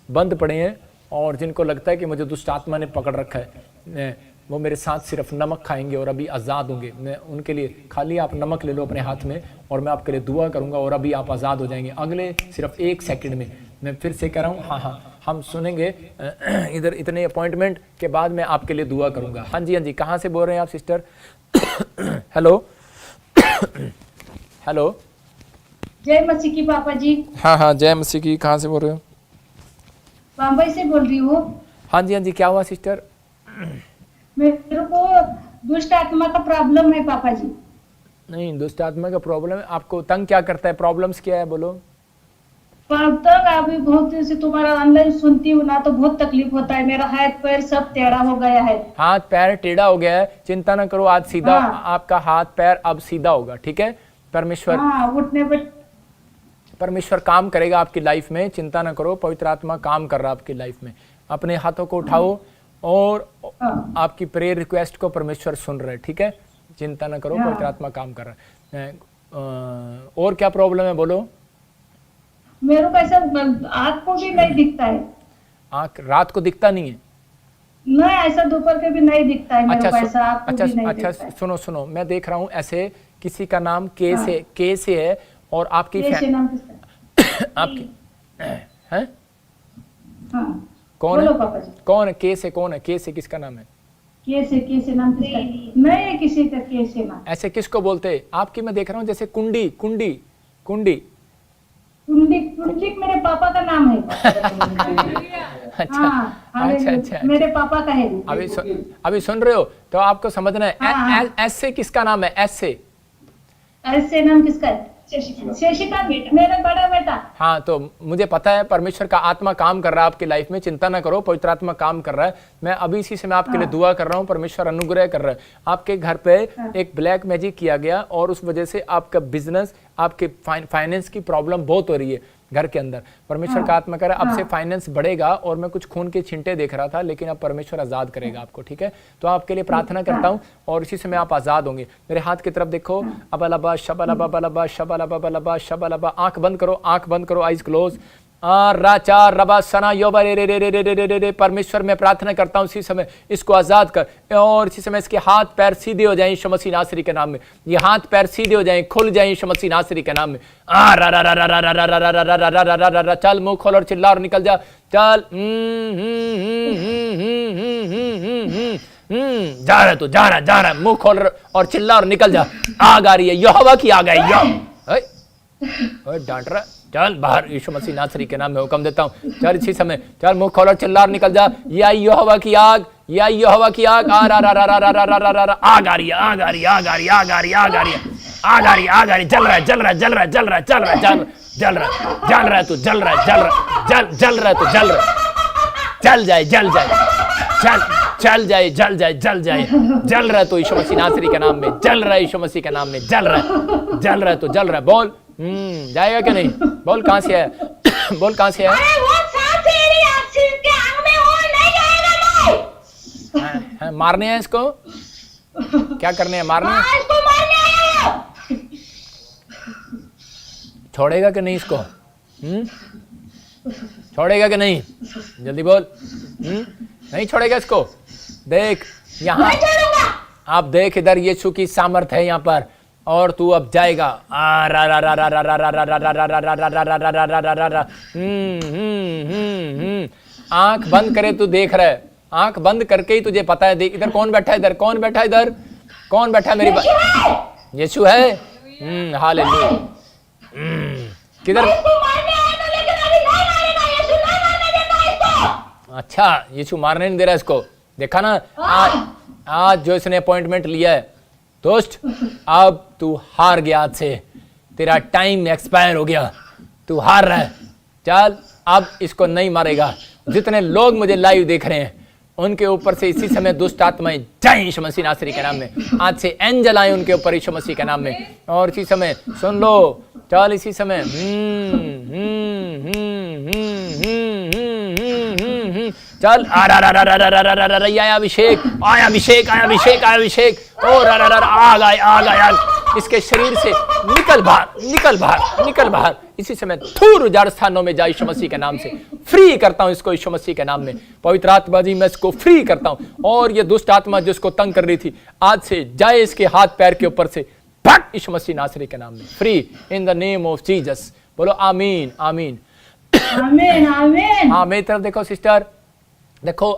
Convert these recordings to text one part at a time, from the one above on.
बंद पड़े हैं और जिनको लगता है कि मुझे दुष्ट आत्मा ने पकड़ रखा है, वो मेरे साथ सिर्फ नमक खाएंगे और अभी आज़ाद होंगे। मैं उनके लिए खाली आप नमक ले लो अपने हाथ में और मैं आपके लिए दुआ करूंगा और अभी आप आज़ाद हो जाएंगे अगले सिर्फ 1 सेकंड में। मैं फिर से कह रहा हूँ, हाँ, हम सुनेंगे इधर इतने अपॉइंटमेंट के बाद मैं आपके लिए दुआ करूंगा। हाँ जी, कहाँ से बोल रहे हैं आप सिस्टर? हेलो हेलो, जय मसीह की पापा जी। हाँ, जय मसीह की। कहाँ से बोल रहे हो? बम्बई से बोल रही हूँ। हाँ जी, क्या हुआ सिस्टर? मेरे को दुष्ट आत्मा का प्रॉब्लम है पापा जी। नहीं, दुष्ट आत्मा का प्रॉब्लम है? आपको तंग क्या करता है? प्रॉब्लम्स क्या है बोलो? तक अभी बहुत दिन से तुम्हारा ऑनलाइन सुनती हूँ ना, तो बहुत तकलीफ होता है। मेरा हाथ पैर सब टेढ़ा हो गया है। हाथ पैर टेढ़ा हो गया है? चिंता ना करो, आज सीधा। हाँ। आपका हाथ पैर अब सीधा होगा, ठीक है? परमेश्वर उठने पर परमेश्वर काम करेगा आपकी लाइफ में, चिंता ना करो। पवित्र आत्मा काम कर रहा है आपकी लाइफ में। अपने हाथों को उठाओ और आपकी प्रेयर रिक्वेस्ट को परमेश्वर सुन रहे हैं, ठीक है? चिंता ना करो, पवित्र आत्मा काम कर रहा है। और क्या प्रॉब्लम है बोलो? मेरे को ऐसा आँख को भी नहीं दिखता है। आँख रात को दिखता नहीं है? नहीं, ऐसा दोपहर के भी नहीं दिखता है। मेरे को ऐसा आँख को भी नहीं अच्छा, दिखता है। सुनो, मैं देख रहा हूँ ऐसे किसी का नाम के से है और आपकी नाम किसका? आपकी हैं? कौन है पापा जी? कौन है के से? कौन है के से? किसका नाम है? कैसे नाम किसका? नहीं है किसी का कैसे नाम। ऐसे किसको बोलते हैं? आपकी मैं देख रहा हूँ जैसे कुंडी मेरे पापा का नाम है। अच्छा, मेरे पापा का है। अभी सुन रहे हो? तो आपको समझना है ऐसे किसका नाम है? ऐसे नाम किसका है? शशिकांत, मेरा बड़ा बेटा। हाँ, तो मुझे पता है परमेश्वर का आत्मा काम कर रहा है आपकी लाइफ में, चिंता ना करो, पवित्र आत्मा काम कर रहा है। मैं अभी इसी से मैं आपके लिए दुआ कर रहा हूँ, परमेश्वर अनुग्रह कर रहा है। आपके घर पे एक ब्लैक मैजिक किया गया और उस वजह से आपका बिजनेस, आपके फाइनेंस की प्रॉब्लम बहुत हो रही है घर के अंदर। परमेश्वर का आत्मा कर रहा है अब से फाइनेंस बढ़ेगा और मैं कुछ खून के छींटे देख रहा था, लेकिन अब परमेश्वर आजाद करेगा आपको, ठीक है? तो आपके लिए प्रार्थना करता हूँ और इसी समय आप आजाद होंगे। मेरे हाथ की तरफ देखो। अबलबा शबलबा बलबा शबलबा बलबा शबलबा। आंख बंद करो, आइज क्लोज। राचा रबा सना योबा रे रे रे रे रे रे रे रे। परमेश्वर मैं प्रार्थना करता हूँ इसी समय इसको आजाद कर और इसी समय इसके हाथ पैर सीधे हो जाएं यीशु मसीह नासरी के नाम में। ये हाथ पैर सीधे हो जाएं, खुल जाएं यीशु मसीह नासरी के नाम में। चल मुंह खोल और चिल्ला और निकल जा। चल जा रहा तू, जा रहा मुंह खोल और चिल्ला और निकल जा। आग आ रही है, यहोवा की आग है। डांट रहा, चल बाहर यीशु मसीह नासरी के नाम में हुक्म देता हूँ। चल इसी समय चल मुंह खोल और चिल्ला और निकल जा। या यहोवा की आग, या यहोवा की आग। आग आ रही है, आग आ रही है, आग आ रही है, आग आ रही है, आग आ रही है, आग आ रही है, आग आ रही है। जल रहा है, जल रहा है, जल रहा है, जल रहा है, जल रहा है, जल रहा है, जल रहा है तू, जल रहा है, जल रहा है, जल रहा है तू, जल रहा है। जल जाए, जल जाए, चल जाए, जल जाए, जल जाए। जल रहा है तो यीशु मसीह नासरी के नाम में, जल रहा है यीशु मसीह के नाम में, जल रहा है, जल रहा है तो जल रहा है। बोल जाएगा क्या नहीं? बोल कहाँ से है? बोल कहाँ से है? मारने हैं इसको? क्या करने हैं? मारने हैं? छोड़ेगा कि नहीं इसको? छोड़ेगा कि नहीं? जल्दी बोल। नहीं छोड़ेगा इसको? देख यहाँ, आप देख इधर यीशु की सामर्थ है यहाँ पर और तू अब जाएगा। आंख बंद करे तू देख रहा है, आंख बंद करके ही तुझे पता है। देख इधर कौन बैठा है, इधर कौन बैठा है, इधर कौन बैठा है? मेरी यीशु है। हालेलुया। किधर? अच्छा, यीशु मारने नहीं दे रहा इसको। देखा ना आज जो इसने अपॉइंटमेंट लिया है दोस्त, अब तू हार गया। आज से तेरा टाइम एक्सपायर हो गया, तू हार रहा है। चल अब इसको नहीं मारेगा। जितने लोग मुझे लाइव देख रहे हैं उनके ऊपर से इसी समय दुष्ट आत्माएं जाए यीशु मसीह नासरी के नाम में। आज से एंजल आए उनके ऊपर यीशु मसीह के नाम में। और इसी समय सुन लो, चल इसी समय चल आया अभिषेक, आया अभिषेक, आया अभिषेक, आया अभिषेक। और आग आए, आग आए, इसके शरीर से निकल बाहर, निकल बाहर, निकल बाहर। इसी समय थूर उजाड़ स्थानों में जा यीशु मसीह के नाम से। फ्री करता हूं इसको यीशु मसीह के नाम में। पवित्र आत्मा जी मैं इसको फ्री करता हूं। और ये दुष्ट आत्मा जिसको तंग कर रही थी, आज से जाए इसके हाथ पैर के ऊपर से, भाग यीशु मसीह नासरी के नाम में। Free in the name of Jesus. बोलो आमीन, आमीन, आमीन, आमीन। हाँ मेरी तरफ देखो सिस्टर, देखो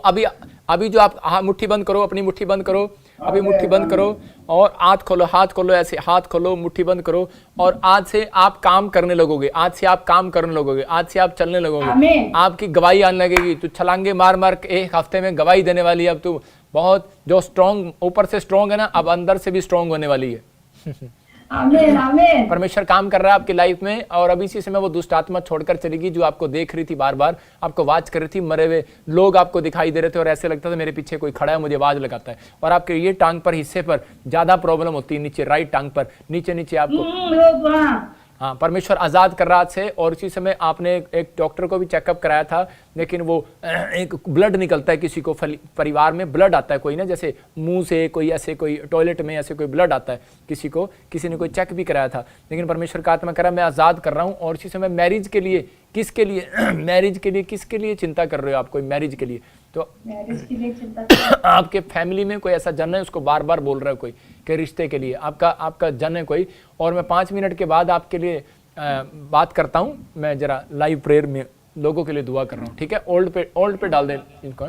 अभी जो आप मुट्ठी बंद करो, अपनी मुट्ठी बंद करो, अभी मुट्ठी बंद करो और हाथ खोलो, हाथ खोलो, ऐसे हाथ खोलो, मुट्ठी बंद करो और आज से आप काम करने लगोगे, आज से आप काम करने लगोगे, आज से आप चलने लगोगे। आपकी गवाही आने लगेगी। तू छलांगे मार मार एक हफ्ते में गवाही देने वाली है। अब तू बहुत जो स्ट्रॉन्ग, ऊपर से स्ट्रॉन्ग है ना, अब अंदर से भी स्ट्रॉन्ग होने वाली है। आमीन, आमीन। परमेश्वर काम कर रहा है आपकी लाइफ में। और अभी इसी समय वो दुष्ट आत्मा छोड़कर चलेगी जो आपको देख रही थी, बार बार आपको आवाज कर रही थी। मरे हुए लोग आपको दिखाई दे रहे थे और ऐसे लगता था मेरे पीछे कोई खड़ा है, मुझे आवाज लगाता है। और आपके ये टांग पर, हिस्से पर ज्यादा प्रॉब्लम होती है, नीचे राइट टांग पर, नीचे नीचे आपको। हाँ, परमेश्वर आजाद कर रहा से। और इसी समय आपने एक डॉक्टर को भी चेकअप कराया था, लेकिन वो एक ब्लड निकलता है किसी को, परिवार में ब्लड आता है कोई ना, जैसे मुंह से कोई ऐसे, कोई टॉयलेट में ऐसे कोई ब्लड आता है किसी को, किसी ने कोई चेक भी कराया था। लेकिन परमेश्वर का आत्मा करा मैं आजाद कर रहा हूँ। और इसी समय मैरिज के लिए, किसके लिए मैरिज के लिए, किसके लिए चिंता कर रहे हो आप? कोई मैरिज के लिए, तो मैरिज के लिए चिंता आपके फैमिली में कोई ऐसा जन है, उसको बार बार बोल रहा है कोई के रिश्ते के लिए, आपका जन है कोई। और मैं 5 मिनट के बाद आपके लिए बात करता हूँ। मैं जरा लाइव प्रेयर में लोगों के लिए दुआ कर रहा हूँ, ठीक है? ओल्ड पे डाल दें इनको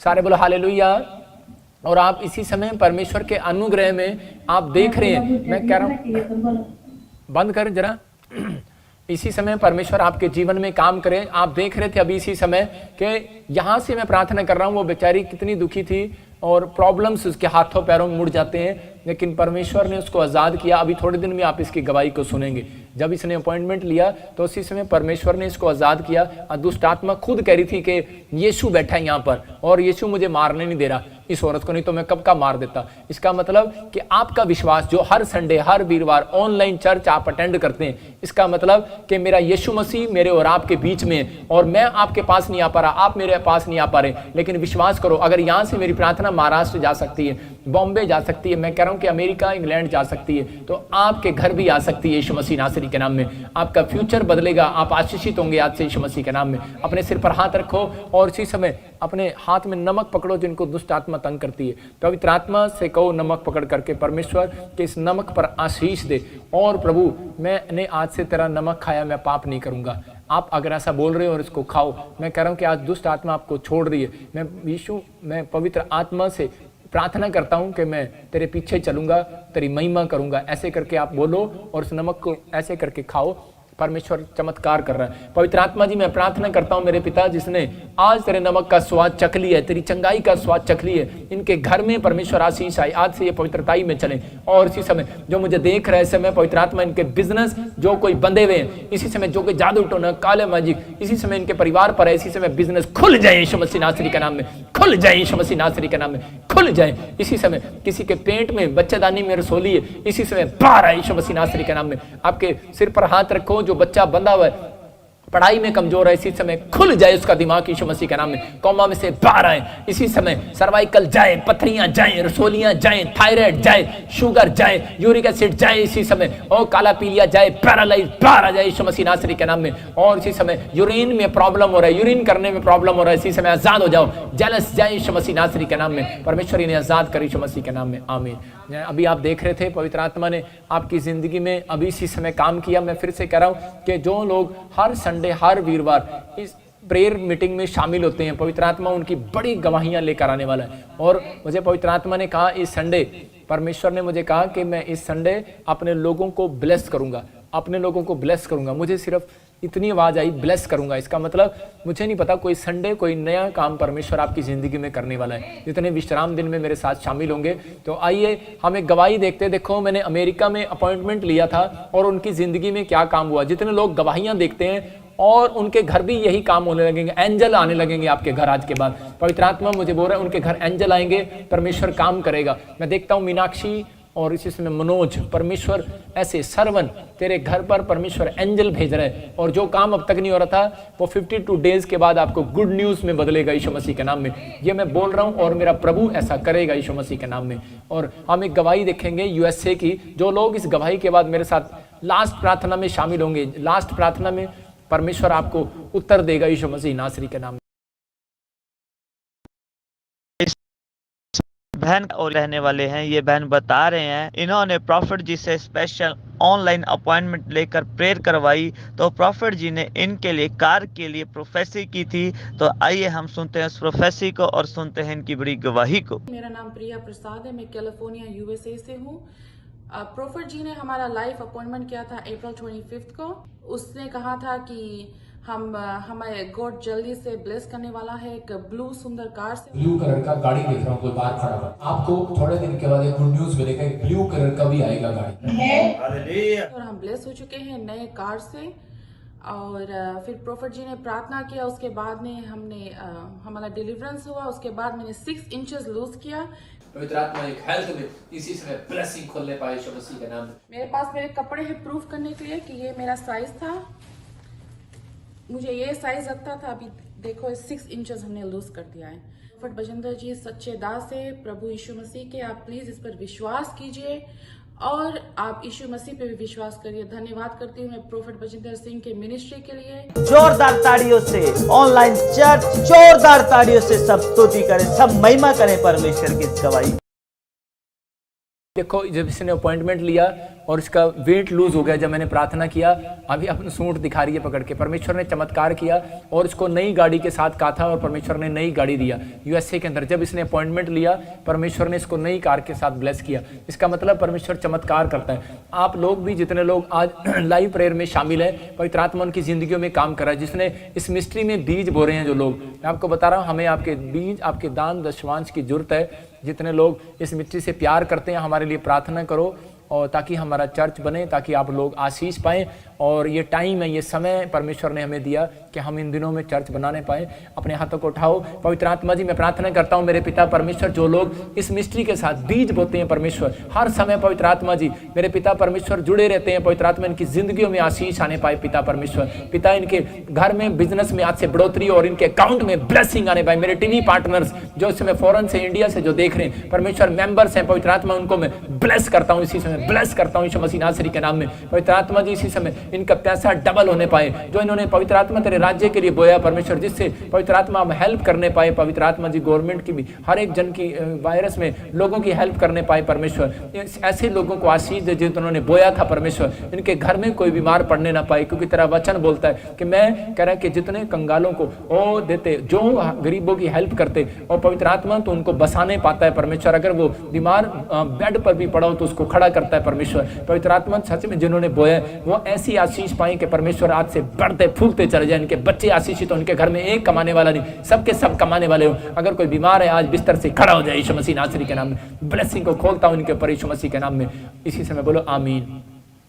सारे, बोलो हालेलुया। और आप इसी समय परमेश्वर के अनुग्रह में आप देख रहे हैं, मैं कह रहा हूँ बंद करें जरा। इसी समय परमेश्वर आपके जीवन में काम करे। आप देख रहे थे अभी इसी समय कि यहाँ से मैं प्रार्थना कर रहा हूँ, वो बेचारी कितनी दुखी थी और प्रॉब्लम्स उसके हाथों पैरों में मुड़ जाते हैं, लेकिन परमेश्वर ने उसको आज़ाद किया। अभी थोड़े दिन में आप इसकी गवाही को सुनेंगे। जब इसने अपॉइंटमेंट लिया तो उसी समय परमेश्वर ने इसको आज़ाद किया। दुष्ट आत्मा खुद कह रही थी कि यीशु बैठा है यहाँ पर और यीशु मुझे मारने नहीं दे रहा, इस औरत को, नहीं तो मैं कब का मार देता। इसका मतलब कि आपका विश्वास जो हर संडे, हर वीरवार ऑनलाइन चर्च आप अटेंड करते हैं, इसका मतलब कि मेरा यीशु मसीह मेरे और आपके बीच में है और मैं आपके पास नहीं आ पा रहा, आप मेरे पास नहीं आ पा रहे। लेकिन विश्वास करो, अगर यहाँ से मेरी प्रार्थना महाराष्ट्र जा सकती है, बॉम्बे जा सकती है, मैं कह रहा हूँ कि अमेरिका, इंग्लैंड जा सकती है, तो आपके घर भी आ सकती है यीशु मसीह नासरी के नाम में। आपका फ्यूचर बदलेगा, आप आशीषित होंगे आज से यीशु मसीह के नाम में। अपने सिर पर हाथ रखो और इसी समय अपने हाथ में नमक पकड़ो जिनको दुष्ट आत्मा तंग करती है। पवित्र आत्मा से कहो नमक पकड़ करके परमेश्वर के इस नमक पर आशीष दे। और प्रभु मैंने आज से तेरा नमक खाया, मैं पाप नहीं करूंगा। आप अगर ऐसा बोल रहे हो और इसको खाओ, मैं कह रहा हूँ कि आज दुष्ट आत्मा आपको छोड़ रही है। मैं यीशु, मैं पवित्र आत्मा से प्रार्थना करता हूं कि मैं तेरे पीछे चलूंगा, तेरी महिमा करूंगा। ऐसे करके आप बोलो और उस नमक को ऐसे करके खाओ। परमेश्वर चमत्कार कर रहा है। पवित्र आत्मा जी मैं प्रार्थना करता हूं मेरे पिता जिसने आज तेरे नमक का स्वाद चख लिया है, तेरी चंगाई का स्वाद चख लिया है, इनके घर में परमेश्वर आशीष आए, आज से ये पवित्रताई में चले। और इसी समय जो मुझे देख रहे समय पवित्र आत्मा इनके बिजनेस जो कोई बंधे हुए हैं, इसी समय जो कोई जादू टोना, काले मैजिक इसी समय इनके परिवार पर है, इसी समय बिजनेस खुल जाए यीशु मसीह नासरी के नाम में, खुल जाए यीशु मसीह नासरी के नाम में, खुल जाए। इसी समय किसी के पेट में बच्चेदानी में रसोली है, इसी समय बाहर आए यीशु मसीह नासरी के नाम में। आपके सिर पर हाथ रखो, जो बच्चा बंधा हुआ है, पढ़ाई में कमजोर है, इसी समय खुल जाए उसका दिमाग यीशु मसीह के नाम में। कोमा में से बाहर आए इसी समय, सर्वाइकल जाए, पथरियां जाए, रसोलियां जाए, थायराइड जाए, शुगर जाए, यूरिक एसिड जाए इसी समय, और काला पीलिया जाए, पैरालाइज बाहर आ जाए यीशु मसीह नासरी के नाम में। और इसी समय यूरिन में प्रॉब्लम हो रहा है, यूरिन करने में प्रॉब्लम हो रहा है, इसी समय आजाद हो जाओ। जेलस जाए यीशु मसीह नासरी के नाम में। परमेश्वर इन्हें आजाद करे यीशु मसीह के नाम में, आमीन। अभी आप देख रहे थे पवित्र आत्मा ने आपकी जिंदगी में अभी इसी समय काम किया। मैं फिर से कह रहा हूं कि जो लोग हर संडे, हर वीरवार इस प्रेयर मीटिंग में शामिल होते हैं, पवित्र आत्मा उनकी बड़ी गवाहियां लेकर आने वाला है। और मुझे पवित्र आत्मा ने कहा इस संडे, परमेश्वर ने मुझे कहा कि मैं इस संडे अपने लोगों को ब्लेस करूंगा, अपने लोगों को ब्लेस करूंगा। मुझे सिर्फ इतनी आवाज आई, ब्लेस करूंगा। इसका मतलब मुझे नहीं पता, कोई संडे कोई नया काम परमेश्वर आपकी जिंदगी में करने वाला है। जितने विश्राम दिन में मेरे साथ शामिल होंगे, तो आइए हम एक गवाही देखते। देखो मैंने अमेरिका में अपॉइंटमेंट लिया था और उनकी जिंदगी में क्या काम हुआ। जितने लोग गवाहियां देखते हैं और उनके घर भी यही काम होने लगेंगे, एंजल आने लगेंगे आपके घर आज के बाद। पवित्र आत्मा मुझे बोल रहा है उनके घर एंजल आएंगे, परमेश्वर काम करेगा। मैं देखता हूँ मीनाक्षी और इसी समय मनोज, परमेश्वर ऐसे सर्वन तेरे घर पर परमेश्वर एंजल भेज रहे हैं, और जो काम अब तक नहीं हो रहा था वो 52 डेज के बाद आपको गुड न्यूज में बदलेगा यीशु मसीह के नाम में। ये मैं बोल रहा हूं और मेरा प्रभु ऐसा करेगा यीशु मसीह के नाम में। और हम एक गवाही देखेंगे यूएसए की। जो लोग इस गवाही के बाद मेरे साथ लास्ट प्रार्थना में शामिल होंगे, लास्ट प्रार्थना में परमेश्वर आपको उत्तर देगा यीशु मसीह नासरी के नाम में। बहन और रहने वाले हैं, ये बहन बता रहे हैं इन्होंने प्रॉफिट जी से स्पेशल ऑनलाइन अपॉइंटमेंट लेकर प्रेयर करवाई, तो प्रॉफिट जी ने इनके लिए कार के लिए प्रोफेसी की थी। तो आइए हम सुनते हैं उस प्रोफेसी को और सुनते हैं इनकी बड़ी गवाही को। मेरा नाम प्रिया प्रसाद है, मैं कैलिफोर्निया यूएसए से हूँ। प्रॉफिट जी ने हमारा लाइफ अपॉइंटमेंट किया था अप्रैल 25 को। उसने कहा था कि हमारे गॉड जल्दी से ब्लेस करने वाला है एक ब्लू सुंदर कार से। ब्लू कलर का गाड़ी देख रहा हूँ, कोई बाहर खड़ा हुआ। आपको थोड़े दिन के बाद एक गुड न्यूज मिलेगा, एक ब्लू कलर का भी आएगा गाड़ी। और हम ब्लेस हो चुके हैं नए कार से। और फिर प्रॉफिट जी ने प्रार्थना किया, उसके बाद में हमारा डिलीवरेंस हुआ। उसके बाद मैंने 6 इंचेस लूज किया। पवित्र आत्मा एक हेल्थ में इसी समय ब्लेसिंग खोलने पाए यीशु मसीह के नाम में। मेरे पास मेरे कपड़े हैं प्रूफ करने के लिए कि ये मेरा साइज था। मुझे ये साइज लगता था, अभी देखो 6 इंचेस हमने लूज कर दिया है। प्रॉफिट बजिंदर जी सच्चे दास है प्रभु यीशु मसीह के। आप प्लीज इस पर विश्वास कीजिए और आप यीशु मसीह पे भी विश्वास करिए। धन्यवाद करती हूँ मैं प्रॉफिट बजिंदर सिंह के मिनिस्ट्री के लिए। जोरदार ताड़ियों से ऑनलाइन चर्च, जोरदार ताड़ियों से सब स्तुति करें, सब महिमा करें परमेश्वर की इस गवाही। देखो जब इसने अपॉइंटमेंट लिया और इसका वेट लूज हो गया, जब मैंने प्रार्थना किया, अभी अपनी सूंड दिखा रही है पकड़ के। परमेश्वर ने चमत्कार किया और इसको नई गाड़ी के साथ कहा था और परमेश्वर ने नई गाड़ी दिया यूएसए के अंदर। जब इसने अपॉइंटमेंट लिया परमेश्वर ने इसको नई कार के साथ ब्लेस किया। इसका मतलब परमेश्वर चमत्कार करता है। आप लोग भी जितने लोग आज लाइव प्रेयर में शामिल है, पवित्र आत्मा उनकी जिंदगियों में काम कर रहा है। जिसने इस मिस्ट्री में बीज बो रहे हैं जो लोग, मैं आपको बता रहा हूँ, हमें आपके बीज, आपके दान दशवांश की जरूरत है। जितने लोग इस मिट्टी से प्यार करते हैं हमारे लिए प्रार्थना करो, और ताकि हमारा चर्च बने, ताकि आप लोग आशीष पाएं। और ये टाइम है, ये समय परमेश्वर ने हमें दिया कि हम इन दिनों में चर्च बनाने पाए। अपने हाथों को उठाओ। पवित्र आत्मा जी मैं प्रार्थना करता हूँ मेरे पिता परमेश्वर, जो लोग इस मिस्ट्री के साथ बीज बोते हैं परमेश्वर, हर समय पवित्र आत्मा जी मेरे पिता परमेश्वर जुड़े रहते हैं। पवित्र आत्मा इनकी जिंदगियों में आशीष आने पाए पिता परमेश्वर। पिता इनके घर में बिजनेस में आज से बढ़ोतरी और इनके अकाउंट में ब्लेसिंग आने पाए। मेरे टीवी पार्टनर्स जो इस समय फॉरेन से, इंडिया से जो देख रहे हैं परमेश्वर, मेंबर्स हैं पवित्र आत्मा, उनको मैं ब्लेस करता हूँ इसी समय, ब्लेस करता हूँ यीशु मसीह नासरी के नाम में। पवित्र आत्मा जी इसी समय इनका पैसा डबल होने पाए, जो इन्होंने पवित्र आत्मा तेरे राज्य के लिए बोया परमेश्वर, जिससे पवित्र आत्मा हम हेल्प करने पाए। पवित्र आत्मा जी गवर्नमेंट की भी, हर एक जन की वायरस में लोगों की हेल्प करने पाए परमेश्वर। ऐसे लोगों को आशीष दे जिन्होंने बोया था परमेश्वर, इनके घर में कोई बीमार पड़ने ना पाए, क्योंकि तेरा वचन बोलता है कि मैं कह रहा कि जितने कंगालों को ओ देते, जो गरीबों की हेल्प करते, और पवित्र आत्मा तो उनको बसाने पाता है परमेश्वर। अगर वो बीमार बेड पर भी पड़ा हो तो उसको खड़ा करता है परमेश्वर। पवित्र आत्मा सच में जिन्होंने बोया वो ऐसी आशीष पाए कि परमेश्वर आज से बढ़ते फूलते चले जाए। इनके बच्चे आशीषित हो, उनके घर में एक कमाने वाला नहीं, सबके सब कमाने वाले हो। अगर कोई बीमार है आज बिस्तर से खड़ा हो जाए यीशु मसीह नासरी के नाम में। ब्लेसिंग को खोलता हूं इनके ऊपर यीशु मसीह के नाम में। इसी समय बोलो आमीन।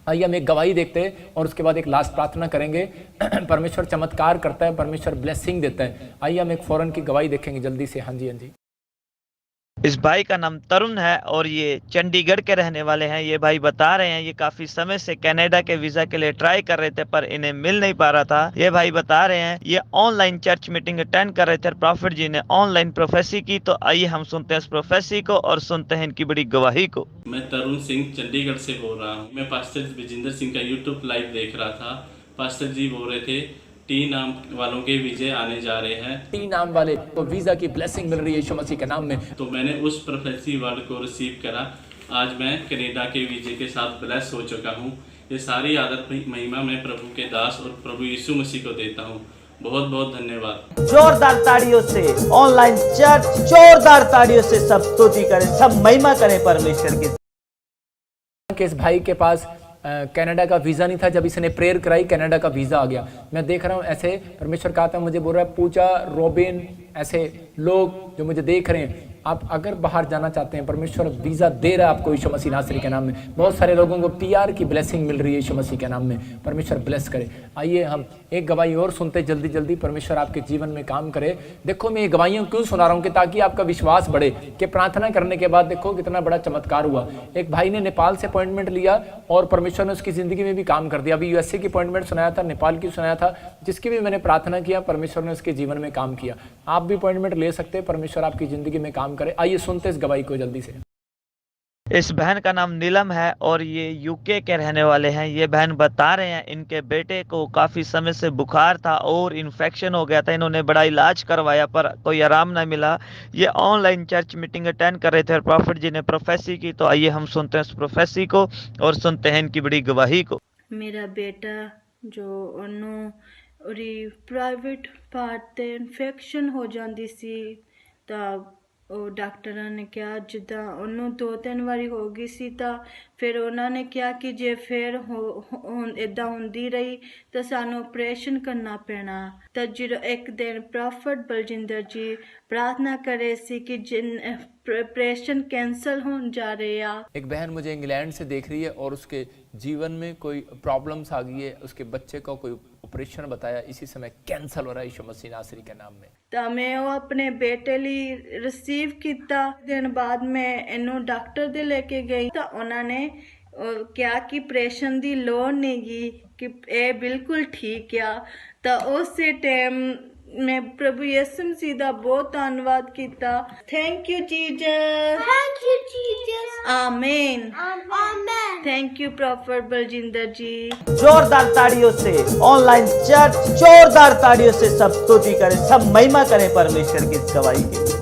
आइए हम एक गवाही देखते हैं और उसके बाद एक लास्ट प्रार्थना करेंगे। परमेश्वर चमत्कार करता है, परमेश्वर ब्लेसिंग देता है। आइए हम एक फौरन की गवाही देखेंगे जल्दी से। हाँ जी, हाँ जी। इस भाई का नाम तरुण है और ये चंडीगढ़ के रहने वाले हैं। ये भाई बता रहे हैं ये काफी समय से कनाडा के वीजा के लिए ट्राई कर रहे थे पर इन्हें मिल नहीं पा रहा था। ये भाई बता रहे हैं ये ऑनलाइन चर्च मीटिंग अटेंड कर रहे थे, प्रॉफिट जी ने ऑनलाइन प्रोफेसी की। तो आइए हम सुनते हैं इस प्रोफेसी को और सुनते हैं इनकी बड़ी गवाही को। मैं तरुण सिंह चंडीगढ़ से बोल रहा हूँ। मैं पास्टर विजेंद्र सिंह का यूट्यूब लाइव देख रहा था। पास्टर जी बोल रहे थे टी नाम वालों के वीजे आने जा रहे हैं। टी नाम वाले को वीजा की ब्लेसिंग मिल रही है यीशु मसीह के नाम में। तो मैंने उस प्रोफेसी वर्ड को रिसीव करा। आज मैं कनाडा के वीजे के साथ ब्लेस हो चुका हूँ। ये सारी आदत महिमा मैं प्रभु के दास और प्रभु यीशु मसीह को देता हूँ। बहुत बहुत धन्यवाद। जोरदार ताड़ियों से ऑनलाइन चर्च, जोरदार ताड़ियों से सब स्तुति करें, सब महिमा करें परमेश्वर की। इस भाई के पास कनाडा का वीज़ा नहीं था। जब इसने प्रेयर कराई कनाडा का वीज़ा आ गया। मैं देख रहा हूँ ऐसे परमेश्वर कहता है, मुझे बोल रहा है पूजा, रोबिन, ऐसे लोग जो मुझे देख रहे हैं आप अगर बाहर जाना चाहते हैं, परमेश्वर वीज़ा दे रहा है आपको यीशु मसीह नासरी के नाम में। बहुत सारे लोगों को PR की ब्लेसिंग मिल रही है यीशु मसीह के नाम में। परमेश्वर ब्लेस करे। आइए हम एक गवाही और सुनते जल्दी जल्दी, परमेश्वर आपके जीवन में काम करे। देखो मैं ये गवाहियाँ क्यों सुना रहा हूँ कि ताकि आपका विश्वास बढ़े कि प्रार्थना करने के बाद देखो कितना बड़ा चमत्कार हुआ। एक भाई ने नेपाल से अपॉइंटमेंट लिया और परमेश्वर ने उसकी ज़िंदगी में भी काम कर दिया। अभी USA की अपॉइंटमेंट सुनाया था, नेपाल की सुनाया था, जिसकी भी मैंने प्रार्थना किया, परमेश्वर ने उसके जीवन में काम किया। आप भी अपॉइंटमेंट ले सकते हैं, परमेश्वर आपकी ज़िंदगी में काम करे। आइए सुनते इस गवाही को जल्दी से। इस बहन का नाम नीलम है और ये UK के रहने वाले हैं। ये बहन बता रहे हैं इनके बेटे को काफ़ी समय से बुखार था और इन्फेक्शन हो गया था। इन्होंने बड़ा इलाज करवाया पर कोई आराम ना मिला। ये ऑनलाइन चर्च मीटिंग अटेंड कर रहे थे और प्रॉफिट जी ने प्रोफेसी की। तो आइए हम सुनते हैं उस प्रोफेसी को और सुनते हैं इनकी बड़ी गवाही को। मेरा बेटा जो ਉਹਨੂੰ ਉਹਦੀ ਪ੍ਰਾਈਵੇਟ ਪਾਰਟ ਤੇ ਇਨਫੈਕਸ਼ਨ ਹੋ ਜਾਂਦੀ ਸੀ ਤਾਂ ਉਹ ਡਾਕਟਰਾਂ ਨੇ ਕਿਹਾ ਜਿੱਦਾਂ ਉਹਨੂੰ 2-3 ਵਾਰੀ ਹੋ ਗਈ ਸੀ ਤਾਂ ਫਿਰ ਉਹਨਾਂ ਨੇ ਕਿਹਾ ਕਿ ਜੇ ਫਿਰ ਇਦਾਂ ਹੁੰਦੀ ਰਹੀ ਤਾਂ ਸਾਨੂੰ ਆਪਰੇਸ਼ਨ ਕਰਨਾ ਪੈਣਾ। ਤਾਂ ਜਦੋਂ ਇੱਕ ਦਿਨ ਪ੍ਰੋਫਟ ਬਲਜਿੰਦਰ ਜੀ प्रार्थना करे सी कि जिन ऑपरेशन कैंसिल होने जा रहे हैं। एक बहन मुझे इंग्लैंड से देख रही है और उसके जीवन में कोई प्रॉब्लम्स आ गई है, उसके बच्चे का कोई ऑपरेशन बताया, इसी समय कैंसिल हो रहा है यीशु मसीह नासरी के नाम में। ਤਾਂ ਮੈਂ ਉਹ ਆਪਣੇ ਬੇਟੇ ਲਈ ਰਿਸੀਵ ਕੀਤਾ। ਦਿਨ ਬਾਅਦ ਮੈਂ ਇਹਨੂੰ ਡਾਕਟਰ ਦੇ ਲੈ ਕੇ ਗਈ ਤਾਂ ਉਹਨਾਂ ਨੇ ਕਿਹਾ ਕਿ ਆਪਰੇਸ਼ਨ ਦੀ ਲੋੜ ਨਹੀਂ ਗੀ, ਕਿ ਇਹ ਬਿਲਕੁਲ ਠੀਕ ਆ। ਤਾਂ ਉਸੇ ਟਾਈਮ मैं प्रभु यीशु मसीह दा बहुत धन्यवाद किया। Thank you Jesus, Thank you, Jesus. आमीन, Amen. Thank you prophet Baljinder ji. जोरदार ताड़ियों से ऑनलाइन चर्च जोरदार ताड़ियों से सब स्तुति करें, सब महिमा करें परमेश्वर की इस गवाही के लिए।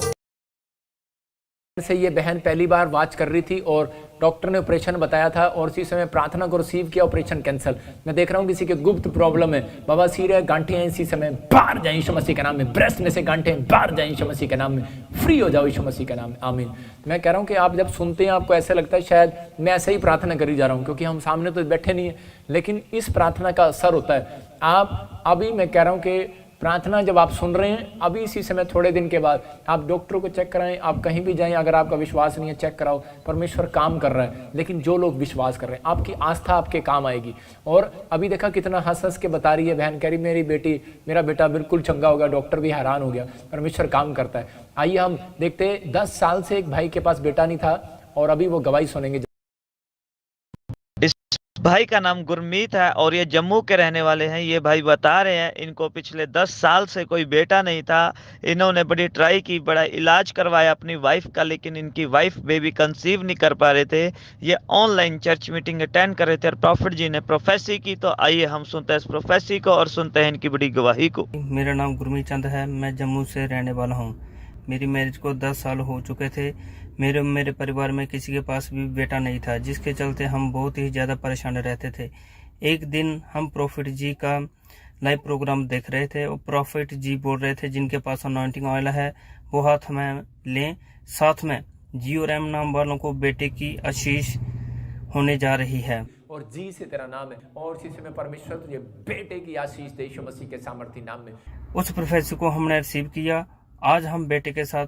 से ये बहन पहली बार वाच कर रही थी और डॉक्टर ने ऑपरेशन बताया था और इसी समय प्रार्थना को रिसीव किया, ऑपरेशन कैंसिल। मैं देख रहा हूँ किसी के गुप्त प्रॉब्लम है, बवासीर है, गांठें हैं, इसी समय बाहर जाए यीशु मसीह के नाम में। ब्रेस्ट में से गांठें बाहर जाए यीशु मसीह के नाम में, फ्री हो जाओ यीशु मसीह के नाम में, आमीन। मैं कह रहा हूँ कि आप जब सुनते हैं आपको ऐसा लगता है शायद मैं ऐसे ही प्रार्थना करी जा रहा हूँ, क्योंकि हम सामने तो बैठे नहीं है, लेकिन इस प्रार्थना का असर होता है। आप अभी मैं कह रहा हूँ कि प्रार्थना जब आप सुन रहे हैं, अभी इसी समय थोड़े दिन के बाद आप डॉक्टर को चेक कराएं, आप कहीं भी जाएं, अगर आपका विश्वास नहीं है चेक कराओ, परमेश्वर काम कर रहा है। लेकिन जो लोग विश्वास कर रहे हैं, आपकी आस्था आपके काम आएगी। और अभी देखा कितना हंस हंस के बता रही है बहन, कह रही मेरा बेटा बिल्कुल चंगा हो गया, डॉक्टर भी हैरान हो गया, परमेश्वर काम करता है। आइए हम देखते, 10 साल से एक भाई के पास बेटा नहीं था और अभी वो गवाही सुनेंगे। भाई का नाम गुरमीत है और ये जम्मू के रहने वाले हैं। ये भाई बता रहे हैं इनको पिछले 10 साल से कोई बेटा नहीं था। इन्होंने बड़ी ट्राई की, बड़ा इलाज करवाया अपनी वाइफ का, लेकिन इनकी वाइफ बेबी कंसीव नहीं कर पा रहे थे। ये ऑनलाइन चर्च मीटिंग अटेंड कर रहे थे और प्रॉफिट जी ने प्रोफेसी की। तो आइए हम सुनते हैं इस प्रोफेसी को और सुनते हैं इनकी बड़ी गवाही को। मेरा नाम गुरमीत चंद है, मैं जम्मू से रहने वाला हूँ। मेरी मैरिज को 10 साल हो चुके थे। मेरे परिवार में किसी के पास भी बेटा नहीं था, जिसके चलते हम बहुत ही ज़्यादा परेशान रहते थे। एक दिन हम प्रॉफिट जी का लाइव प्रोग्राम देख रहे थे और प्रॉफिट जी बोल रहे थे जिनके पास अनॉइंटिंग ऑयल है वो हाथ में लें, साथ में जियो रैम नाम वालों को बेटे की आशीष होने जा रही है। और जी से तेरा नाम है और इसी समय परमेश्वर तुझे बेटे की आशीष दे यीशु मसीह के सामर्थी नाम में। उस प्रोफेसर को हमने रिसीव किया। आज हम बेटे के साथ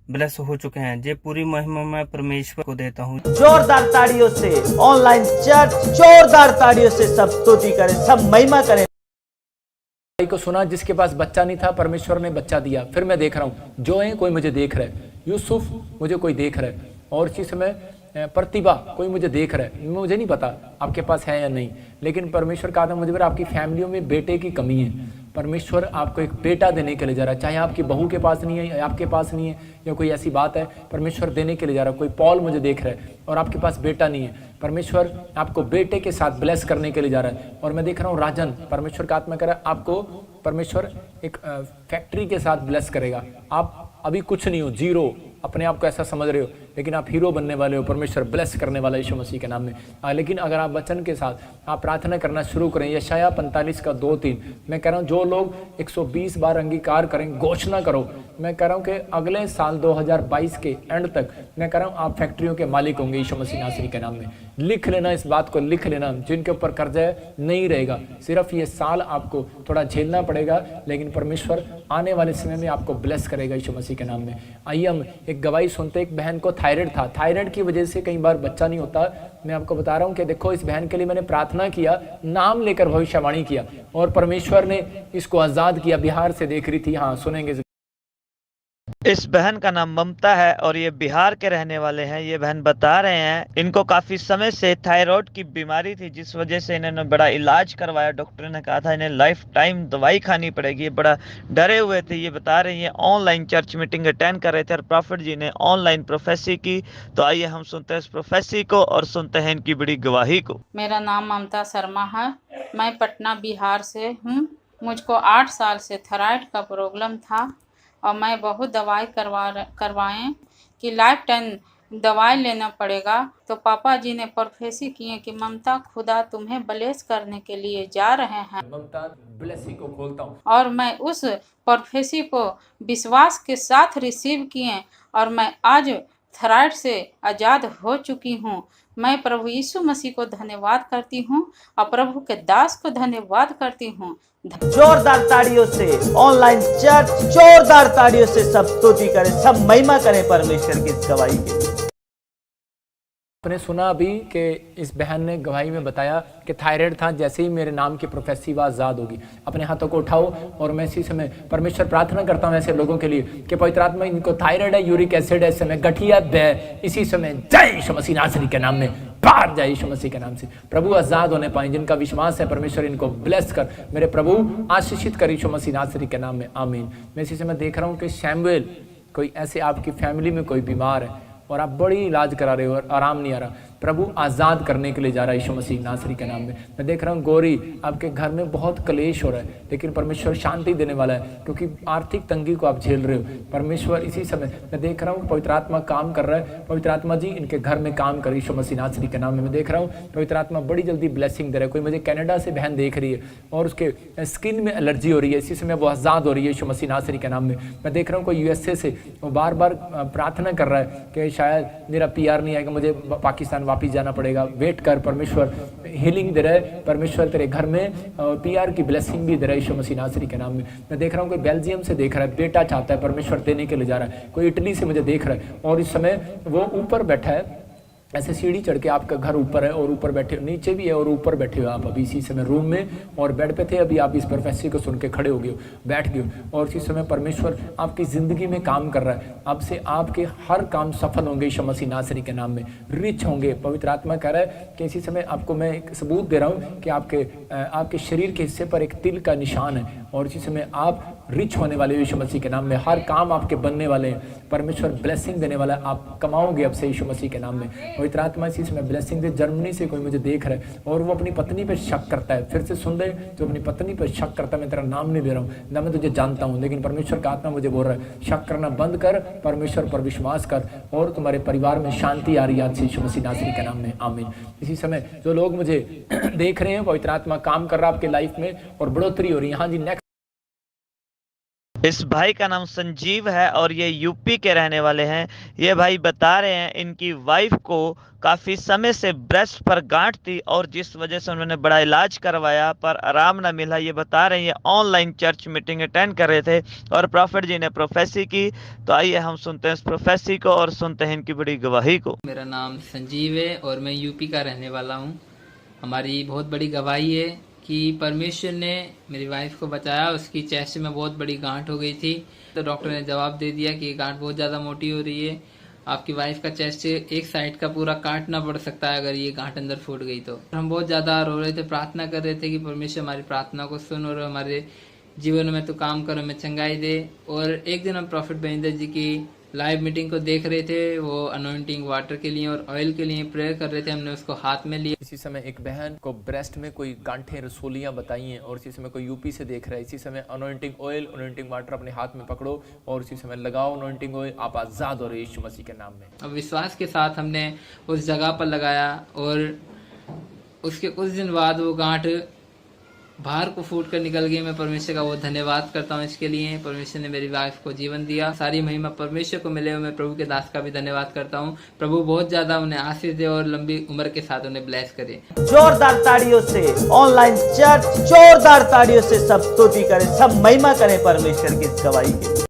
ब्लेस हो चुके हैं। ये पूरी महिमा मैं परमेश्वर को देता हूँ। जोरदार ताड़ियों से ऑनलाइन चर्च जोरदार ताड़ियों से सब स्तुति करें, सब महिमा करें। भाई को सुना जिसके पास बच्चा नहीं था, परमेश्वर ने बच्चा दिया। फिर मैं देख रहा हूँ जो है कोई मुझे देख रहा है, यूसुफ मुझे कोई देख रहा है और इसी समय प्रतिभा कोई मुझे देख रहा है। मुझे नहीं पता आपके पास है या नहीं, लेकिन परमेश्वर कहा था मुझे पर आपकी फैमिलियों में बेटे की कमी है। परमेश्वर आपको एक बेटा देने के लिए जा रहा है, चाहे आपकी बहू के पास नहीं है, आपके पास नहीं है या कोई ऐसी बात है, परमेश्वर देने के लिए जा रहा है। कोई पॉल मुझे देख रहा है और आपके पास बेटा नहीं है, परमेश्वर आपको बेटे के साथ ब्लेस करने के लिए जा रहा है। और मैं देख रहा हूँ राजन, परमेश्वर का आत्मा कह रहा है आपको परमेश्वर एक फैक्ट्री के साथ ब्लेस करेगा। आप अभी कुछ नहीं हो, जीरो, अपने आप को ऐसा समझ रहे हो, लेकिन आप हीरो बनने वाले हो, परमेश्वर ब्लेस करने वाला यीशु मसीह के नाम में। लेकिन अगर आप वचन के साथ आप प्रार्थना करना शुरू करें, यशाया 45 का 2-3, मैं कह रहा हूँ जो लोग 120 बार अंगीकार करें, घोषणा करो, मैं कह रहा हूँ कि अगले साल 2022 के एंड तक मैं कह रहा हूँ आप फैक्ट्रियों के मालिक होंगे यीशु मसीह नासरी के नाम में। लिख लेना, इस बात को लिख लेना, जिनके ऊपर कर्जा नहीं रहेगा, सिर्फ ये साल आपको थोड़ा झेलना पड़ेगा, लेकिन परमेश्वर आने वाले समय में आपको ब्लेस करेगा यीशु मसीह के नाम में। आइए हम एक गवाही सुनते। एक बहन को थायराइड था, थायराइड की वजह से कई बार बच्चा नहीं होता। मैं आपको बता रहा हूँ कि देखो, इस बहन के लिए मैंने प्रार्थना किया, नाम लेकर भविष्यवाणी किया और परमेश्वर ने इसको आजाद किया। बिहार से देख रही थी, हाँ सुनेंगे। इस बहन का नाम ममता है और ये बिहार के रहने वाले हैं। ये बहन बता रहे हैं इनको काफी समय से थायराइड की बीमारी थी, जिस वजह से इन्होंने बड़ा इलाज करवाया। डॉक्टर ने कहा था इन्हें लाइफ टाइम दवाई खानी पड़ेगी, ये बड़ा डरे हुए थे। ये बता रहे हैं ऑनलाइन चर्च मीटिंग अटेंड कर रहे थे और प्रॉफिट जी ने ऑनलाइन प्रोफेसी की। तो आइए हम सुनते हैं इस प्रोफेसी को और सुनते हैं इनकी बड़ी गवाही को। मेरा नाम ममता शर्मा है, मैं पटना बिहार से हूँ। मुझको 8 साल से थायराइड का प्रॉब्लम था और मैं बहुत दवाई करवाएं कि लाइफ टाइम दवाई लेना पड़ेगा। तो पापा जी ने प्रोफेसी किए कि ममता, खुदा तुम्हें ब्लेस करने के लिए जा रहे हैं। ममता ब्लेसिंग को खोलता हूँ और मैं उस प्रोफेसी को विश्वास के साथ रिसीव किए और मैं आज थायराइड से आज़ाद हो चुकी हूँ। मैं प्रभु यीशु मसीह को धन्यवाद करती हूँ और प्रभु के दास को धन्यवाद करती हूँ। जोरदार ताड़ियों से ऑनलाइन चर्च, जोरदार ताड़ियों से सब स्तुति करें, सब महिमा करें परमेश्वर की इस गवाही के लिए। आपने सुना अभी कि इस बहन ने गवाही में बताया कि थायराइड था, जैसे ही मेरे नाम की प्रोफेसी व आज़ाद होगी। अपने हाथों को उठाओ और मैं इसी समय परमेश्वर प्रार्थना करता हूँ ऐसे लोगों के लिए कि पवित्र आत्मा, इनको थायराइड है, यूरिक एसिड है, इस समय गठिया है, इसी समय जय यीशु मसीह नासरी के नाम में बाहर जाए यीशु मसीह के नाम से। प्रभु आज़ाद होने पाए, जिनका विश्वास है परमेश्वर इनको ब्लेस कर, मेरे प्रभु आशीषित कर यीशु मसीह नासरी के नाम में, आमीन। मैं इसी समय देख रहा हूँ कि शैमुएल, कोई ऐसे आपकी फैमिली में कोई बीमार है और आप बड़ी इलाज करा रहे हो और आराम नहीं आ रहा, प्रभु आज़ाद करने के लिए जा रहा है यीशु मसीह नासरी के नाम में। मैं देख रहा हूँ गौरी, आपके घर में बहुत कलेश हो रहा है, लेकिन परमेश्वर शांति देने वाला है, क्योंकि आर्थिक तंगी को आप झेल रहे हो। परमेश्वर इसी समय मैं देख रहा हूँ पवित्र आत्मा काम कर रहा है। पवित्र आत्मा जी इनके घर में काम कर यीशु मसीह नासरी के नाम में। मैं देख रहा हूँ पवित्र आत्मा बड़ी जल्दी ब्लेसिंग दे रहा है। कोई मुझे कनाडा से बहन देख रही है और उसके स्किन में एलर्जी हो रही है, इसी समय वो आज़ाद हो रही है यीशु मसीह नासरी के नाम में। मैं देख रहा हूँ कोई यूएसए से वो बार बार प्रार्थना कर रहा है कि शायद मेरा PR नहीं आएगा, मुझे पाकिस्तान वापस जाना पड़ेगा। वेट कर, परमेश्वर हीलिंग दे रहा है, परमेश्वर तेरे घर में PR की ब्लेसिंग भी दे रहा है यीशु मसीह नासरी के नाम में। मैं देख रहा हूँ कोई बेल्जियम से देख रहा है, बेटा चाहता है, परमेश्वर देने के लिए जा रहा है। कोई इटली से मुझे देख रहा है और इस समय वो ऊपर बैठा है, ऐसे सीढ़ी चढ़ के, आपका घर ऊपर है और ऊपर बैठे, नीचे भी है और ऊपर बैठे हो आप अभी इसी समय रूम में और बेड पे थे। अभी आप इस प्रोफेसी को सुन के खड़े हो गए हो, बैठ गए हो और इसी समय परमेश्वर आपकी ज़िंदगी में काम कर रहा है। अब से आपके हर काम सफल होंगे यीशु मसीह नासरी के नाम में, रिच होंगे। पवित्र आत्मा कह रहा है कि इसी समय आपको मैं एक सबूत दे रहा हूँ कि आपके शरीर के हिस्से पर एक तिल का निशान है और इसी समय आप रिच होने वाले यीशु मसीह के नाम में। हर काम आपके बनने वाले हैं, परमेश्वर ब्लेसिंग देने वाला है, आप कमाओगे अब से यीशु मसीह के नाम में। पवित्र आत्मा इसी समय ब्लेसिंग दे। जर्मनी से कोई मुझे देख रहा है और वो अपनी पत्नी पे शक करता है, फिर से सुन ले, जो अपनी पत्नी पे शक करता है, मैं तेरा नाम नहीं ले रहा हूँ ना, मैं तुझे जानता हूँ, लेकिन परमेश्वर का आत्मा मुझे बोल रहा है शक करना बंद कर, परमेश्वर पर विश्वास कर और तुम्हारे परिवार में शांति आ रही है आज से यीशु मसीह नासरी के नाम में, आमीन। इसी समय जो लोग मुझे देख रहे हैं, पवित्र आत्मा काम कर रहा है आपके लाइफ में और बढ़ोतरी हो रही है। हाँ जी, नेक्स्ट। इस भाई का नाम संजीव है और ये यूपी के रहने वाले हैं। ये भाई बता रहे हैं इनकी वाइफ को काफ़ी समय से ब्रेस्ट पर गांठ थी और जिस वजह से उन्होंने बड़ा इलाज करवाया पर आराम ना मिला। ये बता रहे हैं ये ऑनलाइन चर्च मीटिंग अटेंड कर रहे थे और प्रॉफिट जी ने प्रोफेसी की। तो आइए हम सुनते हैं इस प्रोफेसी को और सुनते हैं इनकी बड़ी गवाही को। मेरा नाम संजीव है और मैं यूपी का रहने वाला हूँ। हमारी बहुत बड़ी गवाही है कि परमेश्वर ने मेरी वाइफ को बचाया। उसकी चेस्ट में बहुत बड़ी गांठ हो गई थी, तो डॉक्टर ने जवाब दे दिया कि गांठ बहुत ज़्यादा मोटी हो रही है, आपकी वाइफ का चेस्ट एक साइड का पूरा काटना पड़ सकता है अगर ये गांठ अंदर फूट गई तो। हम बहुत ज़्यादा रो रहे थे, प्रार्थना कर रहे थे कि परमेश्वर हमारी प्रार्थना को सुन और हमारे जीवन में तो काम कर, हमें चंगाई दे। और एक दिन हम प्रॉफिट बहिंदर जी की लाइव मीटिंग को देख रहे थे, वो अनॉइंटिंग वाटर के लिए और ऑयल के लिए प्रेयर कर रहे थे। हमने उसको हाथ में लिया। इसी समय एक बहन को ब्रेस्ट में कोई गांठें रसोलियां बताई हैं और इसी समय कोई यूपी से देख रहा है। इसी समय अनॉइंटिंग ऑयल, अनॉइंटिंग वाटर अपने हाथ में पकड़ो और इसी समय लगाओ अनॉइंटिंग ऑयल। आप आजाद हो रहे यीशु मसीह के नाम में। अब विश्वास के साथ हमने उस जगह पर लगाया और उसके कुछ दिन बाद वो गांठ बाहर को फूट कर निकल गई। मैं परमेश्वर का बहुत धन्यवाद करता हूँ इसके लिए। परमेश्वर ने मेरी वाइफ को जीवन दिया। सारी महिमा परमेश्वर को मिले। मैं प्रभु के दास का भी धन्यवाद करता हूँ। प्रभु बहुत ज्यादा उन्हें आशीष दे और लंबी उम्र के साथ उन्हें ब्लेस करे। जोरदार ताड़ियों से ऑनलाइन चर्च जोरदार ताड़ियों से सब स्तुति करें, सब महिमा करें परमेश्वर की इस गवाही के।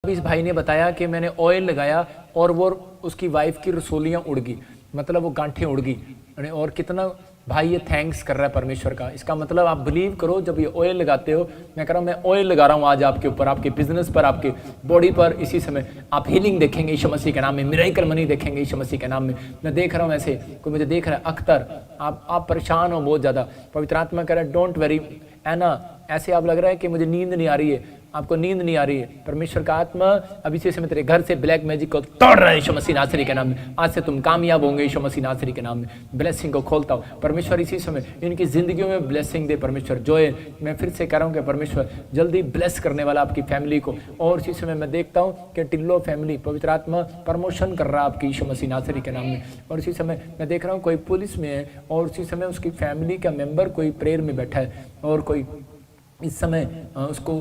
अब इस भाई ने बताया कि मैंने ऑयल लगाया और वो उसकी वाइफ की रसोलियां उड़ गई, मतलब वो गांठें उड़ गई। और कितना भाई ये थैंक्स कर रहा है परमेश्वर का। इसका मतलब आप बिलीव करो, जब ये ऑयल लगाते हो, मैं कह रहा हूँ मैं ऑयल लगा रहा हूँ आज आपके ऊपर, आपके बिजनेस पर, आपके बॉडी पर। इसी समय आप हीलिंग देखेंगे यीशु मसीह के नाम में, मिरेकल मनी देखेंगे यीशु मसीह के नाम में। मैं देख रहा हूँ ऐसे कोई मुझे देख रहा है, अख्तर आप परेशान हो बहुत ज़्यादा। पवित्र आत्मा कह रहा है डोंट वेरी एना, ऐसे आप लग रहा है कि मुझे नींद नहीं आ रही है, आपको नींद नहीं आ रही है। परमेश्वर का आत्मा अभी से तेरे घर से ब्लैक मैजिक को तोड़ रहा है यीशु मसीह नासरी के नाम में। आज से तुम कामयाब होंगे यीशु मसीह नासरी के नाम में। ब्लेसिंग को खोलता हूँ परमेश्वर, इसी समय इनकी जिंदगियों में ब्लेसिंग दे परमेश्वर। जोए मैं फिर से कह रहा हूँ कि परमेश्वर जल्दी ब्लेस करने वाला आपकी फैमिली को। और इसी समय मैं देखता हूँ कि टिल्लो फैमिली पवित्र आत्मा प्रमोशन कर रहा है आपकी यीशु मसीह नासरी के नाम में। और इसी समय मैं देख रहा हूँ कोई पुलिस में है और उसी समय उसकी फैमिली का मेंबर कोई प्रेयर में बैठा है और कोई इस समय उसको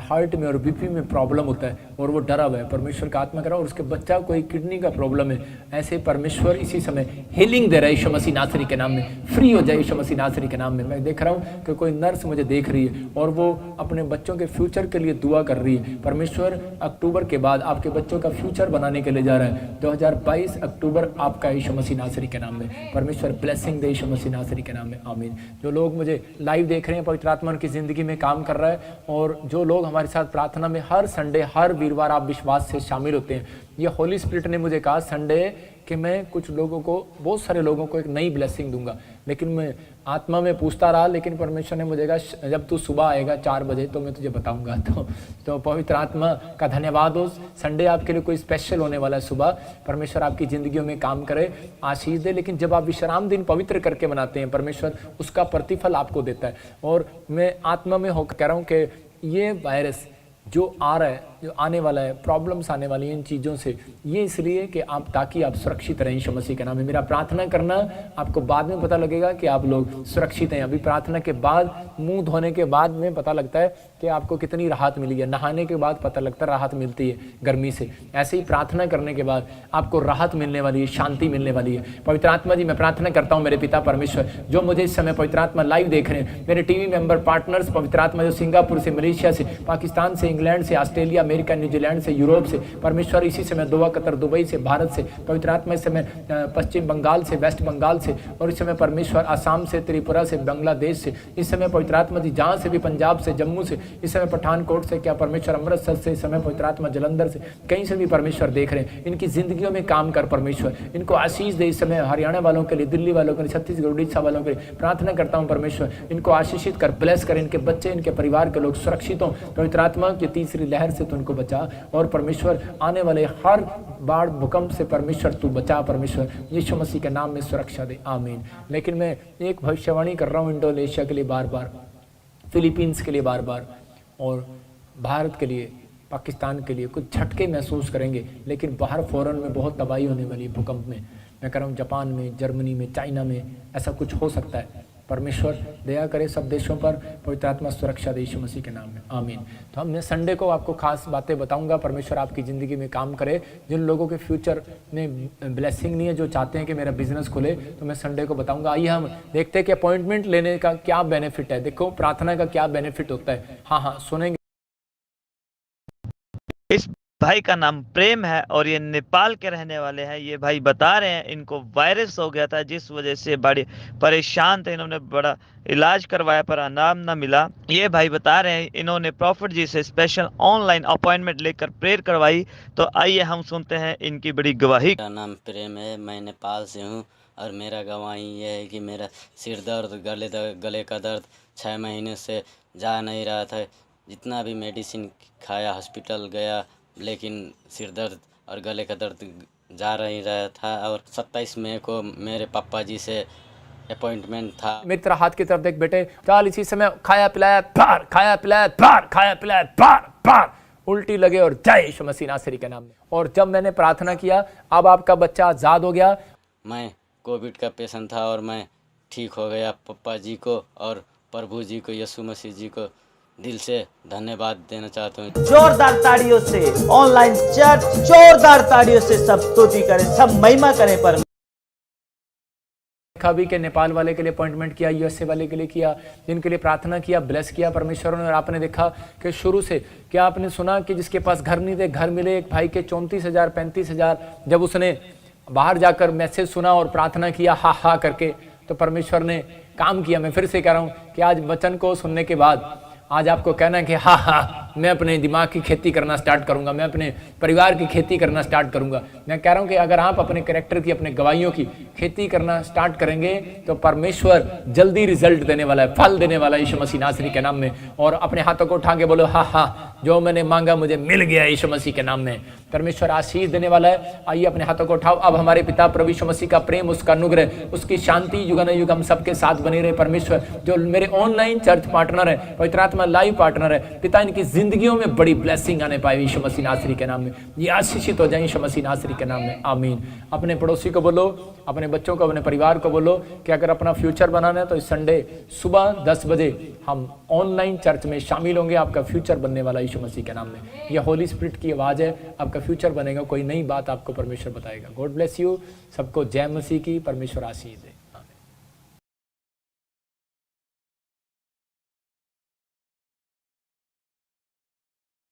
हार्ट में और बीपी में प्रॉब्लम होता है और वो डरा हुआ है। परमेश्वर का आत्मा करा और उसके बच्चा कोई किडनी का प्रॉब्लम है। ऐसे परमेश्वर इसी समय हीलिंग दे रहा है यीशु मसीह नासरी के नाम में। फ्री हो जाए यीशु मसीह नासरी के नाम में। मैं देख रहा हूँ कि कोई नर्स मुझे देख रही है और वो अपने बच्चों के फ्यूचर के लिए दुआ कर रही है। परमेश्वर अक्टूबर के बाद आपके बच्चों का फ्यूचर बनाने के लिए जा रहा है। 2022 अक्टूबर आपका यीशु मसीह नासरी के नाम में। परमेश्वर ब्लेसिंग दे यीशु मसीह नासरी के नाम में, आमीन। जो लोग मुझे लाइव देख रहे हैं, पवित्र आत्मा उनकी जिंदगी में काम कर रहा है। और जो लोग हमारे साथ प्रार्थना में हर संडे हर वीरवार आप विश्वास से शामिल होते हैं, ये होली स्पिरिट ने मुझे कहा संडे कि मैं कुछ लोगों को, बहुत सारे लोगों को एक नई ब्लेसिंग दूंगा। लेकिन मैं आत्मा में पूछता रहा, लेकिन परमेश्वर ने मुझे कहा जब तू सुबह आएगा 4 बजे तो मैं तुझे बताऊंगा। तो पवित्र आत्मा का धन्यवाद हो। संडे आपके लिए कोई स्पेशल होने वाला है सुबह। परमेश्वर आपकी जिंदगियों में काम करे, आशीष दे। लेकिन जब आप विश्राम दिन पवित्र करके मनाते हैं, परमेश्वर उसका प्रतिफल आपको देता है। और मैं आत्मा में होकर कह रहा हूँ कि ये वायरस जो आ रहा है, जो आने वाला है, प्रॉब्लम्स आने वाली हैं इन चीज़ों से, ये इसलिए कि आप, ताकि आप सुरक्षित रहें यीशु मसीह के नाम में। मेरा प्रार्थना करना, आपको बाद में पता लगेगा कि आप लोग सुरक्षित हैं। अभी प्रार्थना के बाद, मुंह धोने के बाद में पता लगता है कि आपको कितनी राहत मिली है। नहाने के बाद पता लगता है राहत मिलती है गर्मी से। ऐसे ही प्रार्थना करने के बाद आपको राहत मिलने वाली है, शांति मिलने वाली है। पवित्र आत्मा जी, मैं प्रार्थना करता हूँ मेरे पिता परमेश्वर, जो मुझे इस समय पवित्र आत्मा लाइव देख रहे हैं, मेरे टीवी मेंबर पार्टनर्स, पवित्र आत्मा जो सिंगापुर से, मलेशिया से, पाकिस्तान से, इंग्लैंड से, ऑस्ट्रेलिया, अमेरिका, न्यूजीलैंड से, यूरोप से, परमेश्वर इसी समय दोहा, कतर, दुबई से, भारत से, पवित्र आत्मा इस समय पश्चिम बंगाल से, वेस्ट बंगाल से, और इस समय परमेश्वर आसाम से, त्रिपुरा से, बांग्लादेश से, इस समय पवित्र आत्मा जी जहाँ से भी, पंजाब से, जम्मू से, इस समय पठानकोट से, क्या परमेश्वर अमृतसर से, इस समय पवित्र आत्मा जलंधर से, कहीं से भी परमेश्वर देख रहे हैं, इनकी जिंदगियों में काम कर परमेश्वर, इनको आशीष दे। इस समय हरियाणा वालों के लिए, दिल्ली वालों के लिए, छत्तीसगढ़, उड़ीसा वालों के लिए प्रार्थना करता हूँ परमेश्वर, इनको आशीषित कर, ब्लेस कर, इनके बच्चे, इनके परिवार के लोग सुरक्षित हों। पवित्र आत्मा की तीसरी लहर से तो उनको बचा, और परमेश्वर आने वाले हर बाढ़, भूकंप से परमेश्वर तू बचा, परमेश्वर यीशु मसीह के नाम में सुरक्षा दे, आमीन। लेकिन मैं एक भविष्यवाणी कर रहा हूँ इंडोनेशिया के लिए बार बार, फिलीपींस के लिए बार बार, और भारत के लिए, पाकिस्तान के लिए कुछ झटके महसूस करेंगे। लेकिन बाहर फौरन में बहुत तबाही होने वाली है भूकंप में। मैं कह रहा हूँ जापान में, जर्मनी में, चाइना में ऐसा कुछ हो सकता है। परमेश्वर दया करे सब देशों पर, पवित्र आत्मा सुरक्षा दे यीशु मसीह के नाम में, आमीन। तो हम मैं संडे को आपको खास बातें बताऊंगा। परमेश्वर आपकी ज़िंदगी में काम करे। जिन लोगों के फ्यूचर में ब्लेसिंग नहीं है, जो चाहते हैं कि मेरा बिजनेस खुले, तो मैं संडे को बताऊंगा। आइए हम देखते हैं कि अपॉइंटमेंट लेने का क्या बेनिफिट है। देखो प्रार्थना का क्या बेनिफिट होता है। हाँ सुनेंगे। इस भाई का नाम प्रेम है और ये नेपाल के रहने वाले हैं। ये भाई बता रहे हैं इनको वायरस हो गया था, जिस वजह से बड़े परेशान थे। इन्होंने बड़ा इलाज करवाया पर आराम ना मिला। ये भाई बता रहे हैं इन्होंने प्रॉफिट जी से स्पेशल ऑनलाइन अपॉइंटमेंट लेकर प्रेयर करवाई। तो आइए हम सुनते हैं इनकी बड़ी गवाही। मेरा नाम प्रेम है, मैं नेपाल से हूँ और मेरा गवाही ये है कि मेरा सिर दर्द, गले का दर्द 6 महीने से जा नहीं रहा था। जितना भी मेडिसिन खाया, हॉस्पिटल गया, लेकिन सिर दर्द और गले का दर्द जा नहीं रहा था। और 27 मई को मेरे पापा जी से अपॉइंटमेंट था। मेरी तरह हाथ की तरफ देख बेटे, चाल इसी समय खाया पिलाया पार, खाया पिलाया पार, खाया पिलाया पार पार, उल्टी लगे और जय यीशु मसीह नासरी के नाम में। और जब मैंने प्रार्थना किया, अब आपका बच्चा आजाद हो गया। मैं कोविड का पेशेंट था और मैं ठीक हो गया। पापा जी को और प्रभु जी को, यीशु मसीह जी को दिल से धन्यवाद देना चाहता हूँ। जोरदार ताड़ियों से ऑनलाइन चर्च, जोरदार ताड़ियों से सब स्तुति करें, सब महिमा करें परमेश्वर। भी के नेपाल वाले के लिए अपॉइंटमेंट किया, यूएसए वाले के लिए किया, जिनके लिए प्रार्थना किया, ब्लेस किया परमेश्वर ने। और आपने देखा कि शुरू से क्या आपने सुना कि जिसके पास घर नहीं थे घर मिले। एक भाई के 34,000 35,000 जब उसने बाहर जाकर मैसेज सुना और प्रार्थना किया हा हा करके, तो परमेश्वर ने काम किया। मैं फिर से कह रहा हूं कि आज वचन को सुनने के बाद आज आपको कहना है कि हाँ हाँ मैं अपने दिमाग की खेती करना स्टार्ट करूंगा, मैं अपने परिवार की खेती करना स्टार्ट करूंगा। मैं कह रहा हूं कि अगर आप अपने कैरेक्टर की, अपने गवाहियों की खेती करना स्टार्ट करेंगे तो परमेश्वर जल्दी रिजल्ट देने वाला है, फल देने वाला है यीशु मसीह नासरी के नाम में। और अपने हाथों को उठा के बोलो हाँ हाँ जो मैंने मांगा मुझे मिल गया यीशु मसीह के नाम में। परमेश्वर आशीष देने वाला है। आइए अपने हाथों को उठाओ। अब हमारे पिता प्रभु यीशु मसीह का प्रेम, उसका अनुग्रह, उसकी शांति युगानुयुग हम सबके साथ बनी रहे। परमेश्वर जो मेरे ऑनलाइन चर्च पार्टनर है, पवित्र आत्मा लाइव पार्टनर है, पिता इनकी जिंदगियों में बड़ी ब्लेसिंग आने पाए यीशु मसीह नासरी के नाम में। ये आशीषित हो जाए यीशु मसीह नासरी के नाम में, आमीन। अपने पड़ोसी को बोलो, अपने बच्चों को, अपने परिवार को बोलो कि अगर अपना फ्यूचर बनाना है तो इस संडे सुबह 10 बजे हम ऑनलाइन चर्च में शामिल होंगे। आपका फ्यूचर बनने वाला यीशु मसीह के नाम में। यह होली स्पिरिट की आवाज़ है, आपका फ्यूचर बनेगा, कोई नई बात आपको परमेश्वर बताएगा। God bless you. सबको जय मसीह की, परमेश्वर आशीष दे।